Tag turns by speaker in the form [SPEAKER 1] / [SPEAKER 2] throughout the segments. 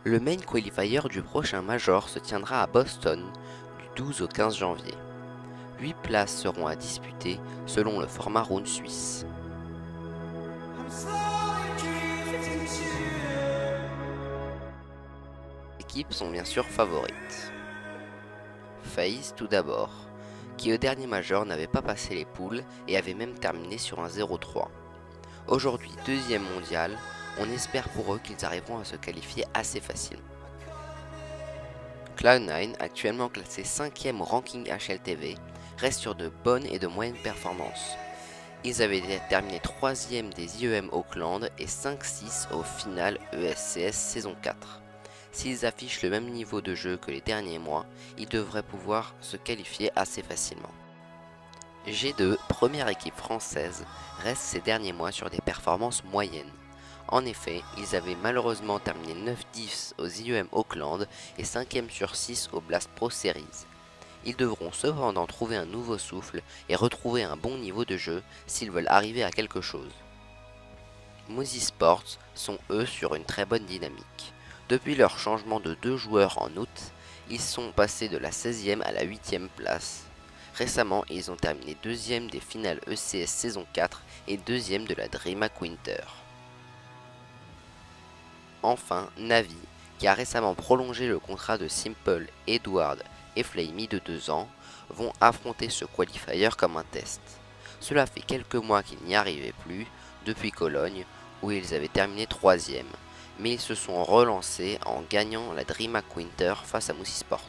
[SPEAKER 1] Le Main Qualifier du prochain Major se tiendra à Boston du 12 au 15 janvier. 8 places seront à disputer selon le format round suisse. Les équipes sont bien sûr favorites. FaZe tout d'abord, qui au dernier Major n'avait pas passé les poules et avait même terminé sur un 0-3. Aujourd'hui deuxième mondial, on espère pour eux qu'ils arriveront à se qualifier assez facilement. Cloud9, actuellement classé 5ème au ranking HLTV, reste sur de bonnes et de moyennes performances. Ils avaient terminé 3ème des IEM Auckland et 5-6 au final ESCS saison 4. S'ils affichent le même niveau de jeu que les derniers mois, ils devraient pouvoir se qualifier assez facilement. G2, première équipe française, reste ces derniers mois sur des performances moyennes. En effet, ils avaient malheureusement terminé 9-10 aux IEM Auckland et 5ème sur 6 au Blast Pro Series. Ils devront cependant trouver un nouveau souffle et retrouver un bon niveau de jeu s'ils veulent arriver à quelque chose. Mozy Sports sont eux sur une très bonne dynamique. Depuis leur changement de 2 joueurs en août, ils sont passés de la 16ème à la 8ème place. Récemment, ils ont terminé 2ème des finales ECS saison 4 et 2ème de la DreamHack Winter. Enfin, Navi, qui a récemment prolongé le contrat de Simple, Edward et Flamey de 2 ans, vont affronter ce qualifier comme un test. Cela fait quelques mois qu'ils n'y arrivaient plus, depuis Cologne, où ils avaient terminé 3ème, mais ils se sont relancés en gagnant la DreamHack Winter face à Mousy Sports.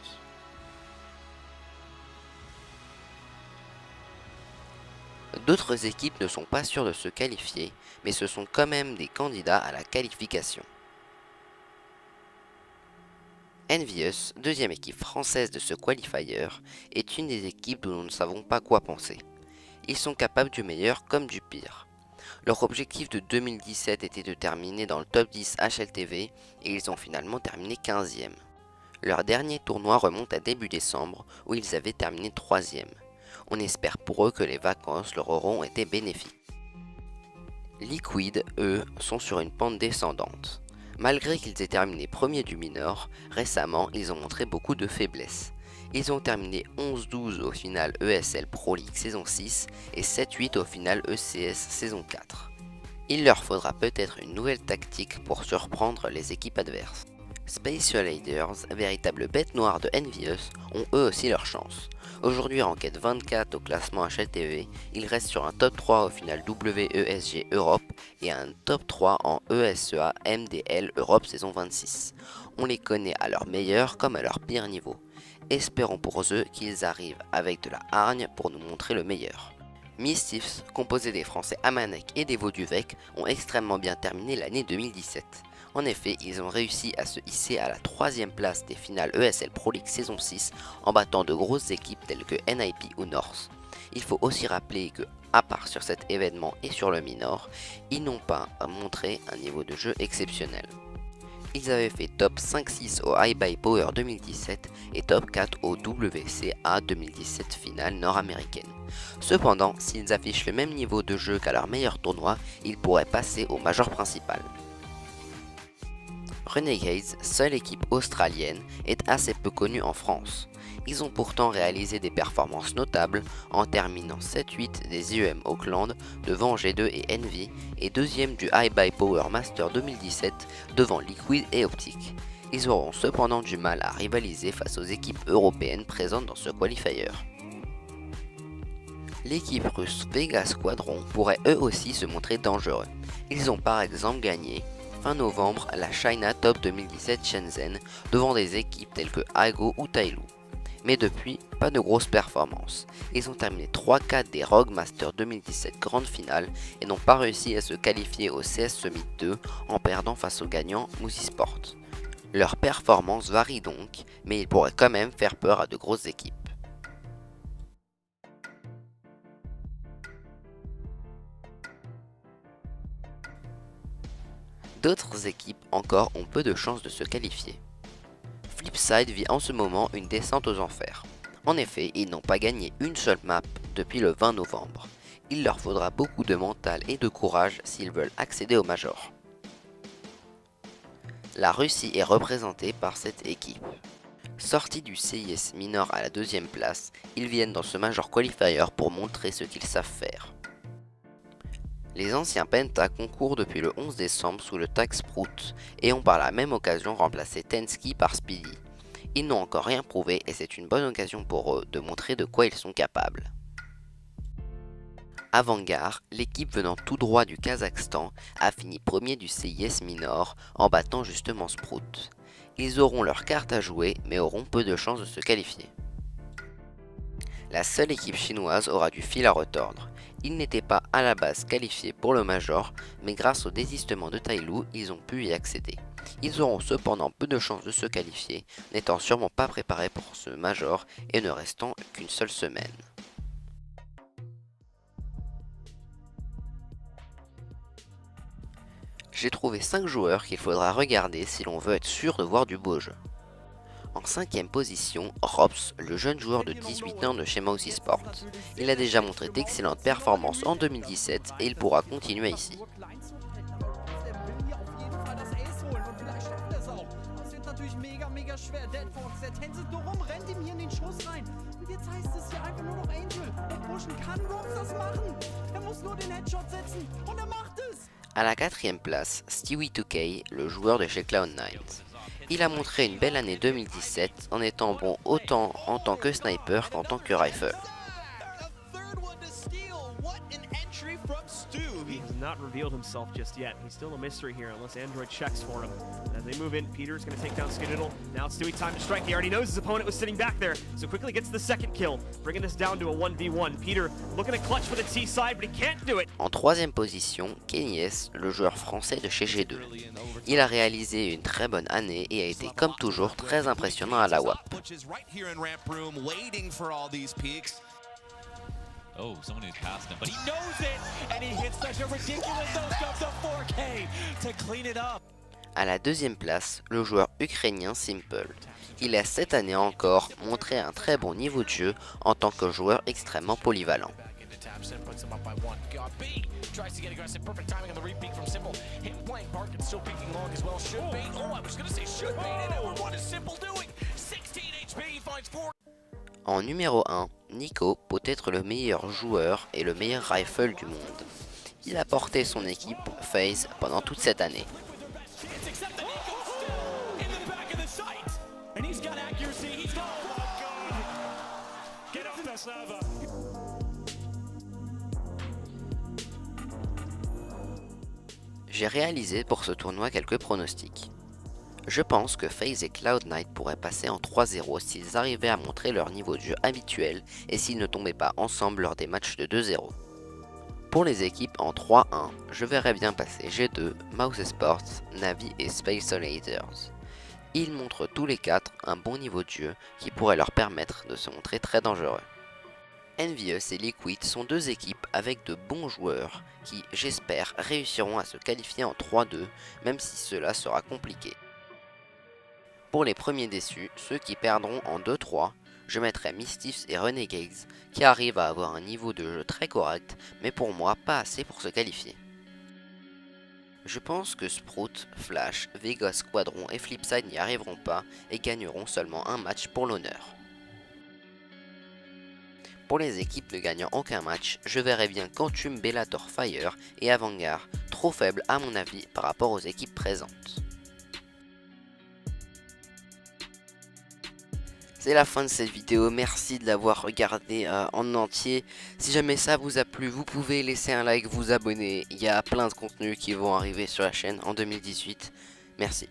[SPEAKER 1] D'autres équipes ne sont pas sûres de se qualifier, mais ce sont quand même des candidats à la qualification. Envious, deuxième équipe française de ce qualifier, est une des équipes dont nous ne savons pas quoi penser. Ils sont capables du meilleur comme du pire. Leur objectif de 2017 était de terminer dans le top 10 HLTV et ils ont finalement terminé 15e. Leur dernier tournoi remonte à début décembre où ils avaient terminé 3e. On espère pour eux que les vacances leur auront été bénéfiques. Liquid, eux, sont sur une pente descendante. Malgré qu'ils aient terminé premier du minor, récemment ils ont montré beaucoup de faiblesses. Ils ont terminé 11-12 au final ESL Pro League saison 6 et 7-8 au final ECS saison 4. Il leur faudra peut-être une nouvelle tactique pour surprendre les équipes adverses. Spatialaders, véritable bête noire de Envious, ont eux aussi leur chance. Aujourd'hui ranked 24 au classement HLTV, ils restent sur un top 3 au final WESG Europe et un top 3 en ESEA MDL Europe saison 26. On les connaît à leur meilleur comme à leur pire niveau. Espérons pour eux qu'ils arrivent avec de la hargne pour nous montrer le meilleur. Misfits, composé des Français Amanek et des Vauduvec, ont extrêmement bien terminé l'année 2017. En effet, ils ont réussi à se hisser à la 3ème place des finales ESL Pro League saison 6 en battant de grosses équipes telles que NIP ou North. Il faut aussi rappeler que, à part sur cet événement et sur le minor, ils n'ont pas montré un niveau de jeu exceptionnel. Ils avaient fait top 5-6 au High by Power 2017 et top 4 au WCA 2017 finale nord-américaine. Cependant, s'ils affichent le même niveau de jeu qu'à leur meilleur tournoi, ils pourraient passer au major principal. Renegades, seule équipe australienne, est assez peu connue en France. Ils ont pourtant réalisé des performances notables en terminant 7-8 des IEM Auckland devant G2 et Envy et deuxième du High by Power Master 2017 devant Liquid et Optic. Ils auront cependant du mal à rivaliser face aux équipes européennes présentes dans ce qualifier. L'équipe russe Vega Squadron pourrait eux aussi se montrer dangereux. Ils ont par exemple gagné fin novembre la China Top 2017 Shenzhen devant des équipes telles que Aigo ou Tailu. Mais depuis, pas de grosses performances. Ils ont terminé 3-4 des Rogue Master 2017 grande finale et n'ont pas réussi à se qualifier au CS Summit 2 en perdant face au gagnant Mousy Sport. Leurs performances varient donc, mais ils pourraient quand même faire peur à de grosses équipes. D'autres équipes encore ont peu de chances de se qualifier. Flipside vit en ce moment une descente aux enfers. En effet, ils n'ont pas gagné une seule map depuis le 20 novembre. Il leur faudra beaucoup de mental et de courage s'ils veulent accéder au Major. La Russie est représentée par cette équipe. Sortis du CIS Minor à la deuxième place, ils viennent dans ce Major Qualifier pour montrer ce qu'ils savent faire. Les anciens Penta concourent depuis le 11 décembre sous le tag Sprout et ont par la même occasion remplacé Tensky par Speedy. Ils n'ont encore rien prouvé et c'est une bonne occasion pour eux de montrer de quoi ils sont capables. Avangard, l'équipe venant tout droit du Kazakhstan, a fini premier du CIS Minor en battant justement Sprout. Ils auront leur carte à jouer mais auront peu de chances de se qualifier. La seule équipe chinoise aura du fil à retordre. Ils n'étaient pas à la base qualifiés pour le Major, mais grâce au désistement de Tailou, ils ont pu y accéder. Ils auront cependant peu de chances de se qualifier, n'étant sûrement pas préparés pour ce Major et ne restant qu'une seule semaine. J'ai trouvé 5 joueurs qu'il faudra regarder si l'on veut être sûr de voir du beau jeu. En 5ème position, Rops, le jeune joueur de 18 ans de chez Mouse Esports. Il a déjà montré d'excellentes performances en 2017 et il pourra continuer ici. À la 4ème place, Stewie2K, le joueur de chez Cloud9. Il a montré une belle année 2017 en étant bon autant en tant que sniper qu'en tant que rifle.
[SPEAKER 2] He has not revealed himself just yet. He's still a mystery here unless Android checks for him. As they move in, Peter's going to take down Skididdle. Now it's Stewie time to strike. He already knows his opponent was sitting back there, so quickly gets the second kill, bringing this down to a 1v1. Peter looking to clutch for the T side, but he can't do it.
[SPEAKER 1] En 3ème position, Kenyes, le joueur français de chez G2. Il a réalisé une très bonne année et a été comme toujours très impressionnant à la WAP.
[SPEAKER 3] Oh, someone who's passed him, but he knows it, and he hits such a ridiculous no-scope to 4K to clean it up.
[SPEAKER 1] À la 2ème place, le joueur ukrainien Simple. Il a cette année encore montré un très bon niveau de jeu en tant que joueur extrêmement polyvalent. En numéro 1, Nico peut être le meilleur joueur et le meilleur rifle du monde. Il a porté son équipe FaZe pendant toute cette année. J'ai réalisé pour ce tournoi quelques pronostics. Je pense que FaZe et Cloud9 pourraient passer en 3-0 s'ils arrivaient à montrer leur niveau de jeu habituel et s'ils ne tombaient pas ensemble lors des matchs de 2-0. Pour les équipes en 3-1, je verrais bien passer G2, Mouse Esports, Navi et Space Soldiers. Ils montrent tous les 4 un bon niveau de jeu qui pourrait leur permettre de se montrer très dangereux. Envious et Liquid sont deux équipes avec de bons joueurs qui, j'espère, réussiront à se qualifier en 3-2, même si cela sera compliqué. Pour les premiers déçus, ceux qui perdront en 2-3, je mettrai Mystiffs et Renegades qui arrivent à avoir un niveau de jeu très correct, mais pour moi pas assez pour se qualifier. Je pense que Sprout, Flash, Vega Squadron et Flipside n'y arriveront pas et gagneront seulement un match pour l'honneur. Pour les équipes ne gagnant aucun match, je verrais bien Quantum, Bellator Fire et Avangard, trop faibles à mon avis par rapport aux équipes présentes. C'est la fin de cette vidéo, merci de l'avoir regardé en entier. Si jamais ça vous a plu, vous pouvez laisser un like, vous abonner. Il y a plein de contenus qui vont arriver sur la chaîne en 2018. Merci.